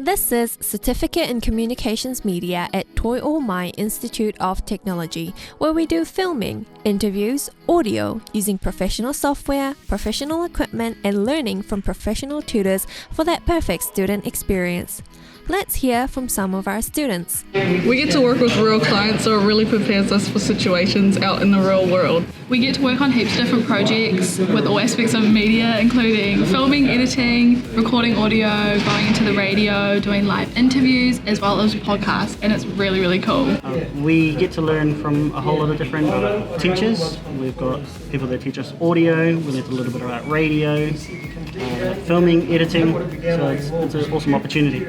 This is Certificate in Communications Media at Ohomai Institute of Technology, where we do filming, interviews, audio, using professional software, professional equipment, and learning from professional tutors for that perfect student experience. Let's hear from some of our students. We get to work with real clients, so it really prepares us for situations out in the real world. We get to work on heaps of different projects with all aspects of media, including filming, editing, recording audio, going into the radio, doing live interviews, as well as podcasts, and it's really, really cool. We get to learn from a whole lot of different teachers. We've got people that teach us audio, we learn a little bit about radio, filming, editing, so it's an awesome opportunity.